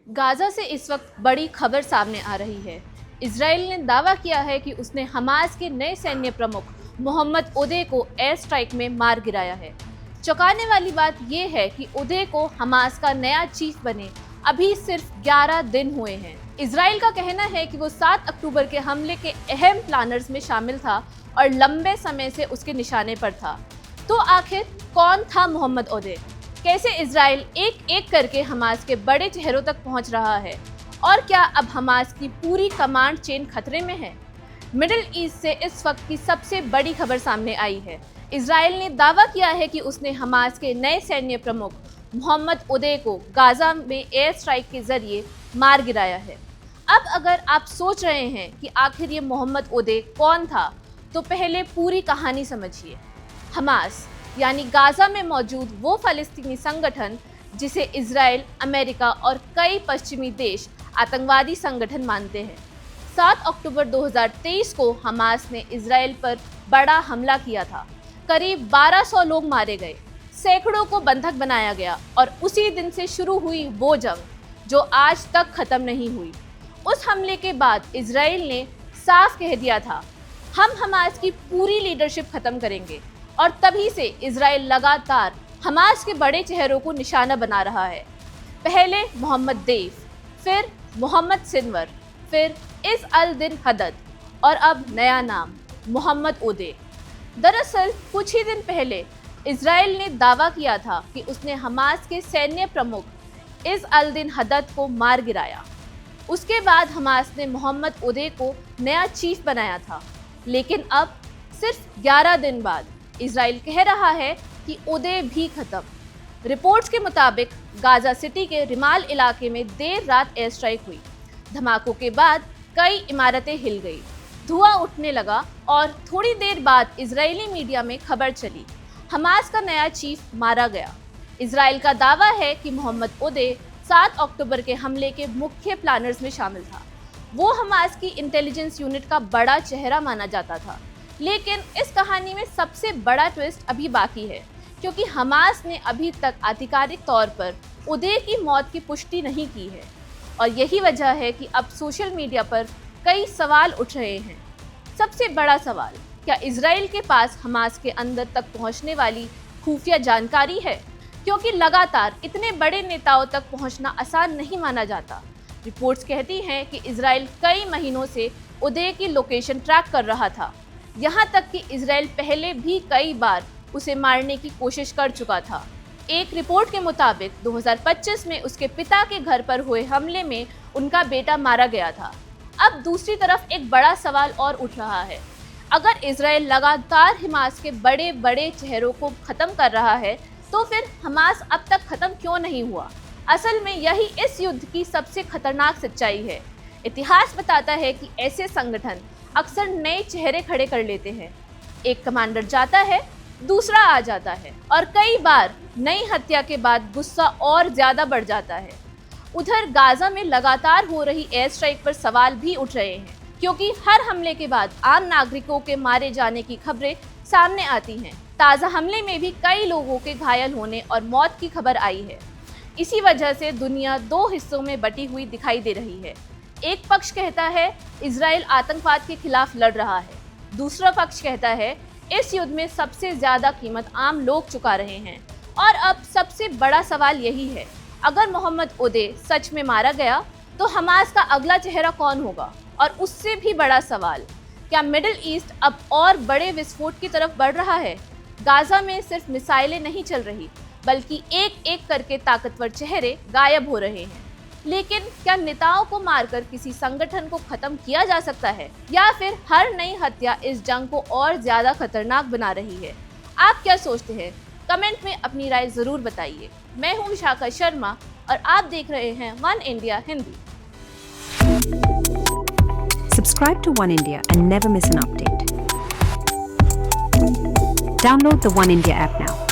Gaza से इस वक्त बड़ी खबर सामने आ रही है। इजराइल ने दावा किया है कि उसने हमास के नए सैन्य प्रमुख मोहम्मद ओदेह को एयर स्ट्राइक में मार गिराया है। चौंकाने वाली बात यह है कि ओदेह को हमास का नया चीफ बने अभी सिर्फ 11 दिन हुए हैं। इजराइल का कहना है कि वो 7 अक्टूबर के हमले के अहम प्लानर्स में शामिल था और लंबे समय से उसके निशाने पर था। तो आखिर कौन था मोहम्मद ओदेह? कैसे इजराइल एक एक करके हमास के बड़े चेहरों तक पहुंच रहा है और क्या अब हमास की पूरी कमांड चेन खतरे में है? मिडिल ईस्ट से इस वक्त की सबसे बड़ी खबर सामने आई है। इजराइल ने दावा किया है कि उसने हमास के नए सैन्य प्रमुख मोहम्मद ओदेह को गाजा में एयर स्ट्राइक के जरिए मार गिराया है। अब अगर आप सोच रहे हैं कि आखिर ये मोहम्मद ओदेह कौन था, तो पहले पूरी कहानी समझिए। हमास यानी गाजा में मौजूद वो फ़लस्तीनी संगठन जिसे इजराइल, अमेरिका और कई पश्चिमी देश आतंकवादी संगठन मानते हैं। 7 अक्टूबर 2023 को हमास ने इजराइल पर बड़ा हमला किया था। करीब 1200 लोग मारे गए, सैकड़ों को बंधक बनाया गया और उसी दिन से शुरू हुई वो जंग जो आज तक खत्म नहीं हुई। उस हमले के बाद इजराइल ने साफ कह दिया था, हम हमास की पूरी लीडरशिप खत्म करेंगे। और तभी से इजराइल लगातार हमास के बड़े चेहरों को निशाना बना रहा है। पहले मोहम्मद देफ, फिर मोहम्मद सिनवर, फिर इस अल दिन हदद और अब नया नाम मोहम्मद ओदेह। दरअसल कुछ ही दिन पहले इजराइल ने दावा किया था कि उसने हमास के सैन्य प्रमुख इस अल दिन हदद को मार गिराया। उसके बाद हमास ने मोहम्मद ओदेह को नया चीफ बनाया था, लेकिन अब सिर्फ 11 दिन बाद इजराइल कह रहा है कि ओदेह भी खत्म। रिपोर्ट्स के मुताबिक गाजा सिटी के रिमाल इलाके में देर रात एयर स्ट्राइक हुई। धमाकों के बाद कई इमारतें हिल गई, धुआं उठने लगा और थोड़ी देर बाद इजरायली मीडिया में खबर चली, हमास का नया चीफ मारा गया। इजराइल का दावा है कि मोहम्मद ओदेह 7 अक्टूबर के हमले के मुख्य प्लानर्स में शामिल था। वो हमास की इंटेलिजेंस यूनिट का बड़ा चेहरा माना जाता था। लेकिन इस कहानी में सबसे बड़ा ट्विस्ट अभी बाकी है, क्योंकि हमास ने अभी तक आधिकारिक तौर पर ओदेह की मौत की पुष्टि नहीं की है। और यही वजह है कि अब सोशल मीडिया पर कई सवाल उठ रहे हैं। सबसे बड़ा सवाल, क्या इजराइल के पास हमास के अंदर तक पहुंचने वाली खुफिया जानकारी है? क्योंकि लगातार इतने बड़े नेताओं तक पहुंचना आसान नहीं माना जाता। रिपोर्ट्स कहती हैं कि इजराइल कई महीनों से ओदेह की लोकेशन ट्रैक कर रहा था। यहाँ तक कि इजराइल पहले भी कई बार उसे मारने की कोशिश कर चुका था। एक रिपोर्ट के मुताबिक 2025 में उसके पिता के घर पर हुए हमले में उनका बेटा मारा गया था। अब दूसरी तरफ एक बड़ा सवाल और उठ रहा है, अगर इजराइल लगातार हमास के बड़े बड़े चेहरों को खत्म कर रहा है, तो फिर हमास अब तक खत्म क्यों नहीं हुआ? असल में यही इस युद्ध की सबसे खतरनाक सच्चाई है। इतिहास बताता है कि ऐसे संगठन अक्सर नए चेहरे खड़े कर लेते हैं। एक कमांडर जाता है, दूसरा आ जाता है और कई बार नई हत्या के बाद गुस्सा और ज्यादा बढ़ जाता है। उधर गाजा में लगातार हो रही एयर स्ट्राइक पर सवाल भी उठ रहे हैं, क्योंकि हर हमले के बाद आम नागरिकों के मारे जाने की खबरें सामने आती हैं। ताज़ा हमले में भी कई लोगों के घायल होने और मौत की खबर आई है। इसी वजह से दुनिया 2 हिस्सों में बटी हुई दिखाई दे रही है। एक पक्ष कहता है इजराइल आतंकवाद के खिलाफ लड़ रहा है, दूसरा पक्ष कहता है इस युद्ध में सबसे ज्यादा कीमत आम लोग चुका रहे हैं। और अब सबसे बड़ा सवाल यही है, अगर मोहम्मद ओदेह सच में मारा गया तो हमास का अगला चेहरा कौन होगा? और उससे भी बड़ा सवाल, क्या मिडिल ईस्ट अब और बड़े विस्फोट की तरफ बढ़ रहा है? गाजा में सिर्फ मिसाइलें नहीं चल रही, बल्कि एक एक करके ताकतवर चेहरे गायब हो रहे हैं। लेकिन क्या नेताओं को मारकर किसी संगठन को खत्म किया जा सकता है, या फिर हर नई हत्या इस जंग को और ज्यादा खतरनाक बना रही है? आप क्या सोचते हैं? कमेंट में अपनी राय जरूर बताइए। मैं हूं विशाखा शर्मा और आप देख रहे हैं one India Hindi. Subscribe to One India and never miss an update. Download the One India app now.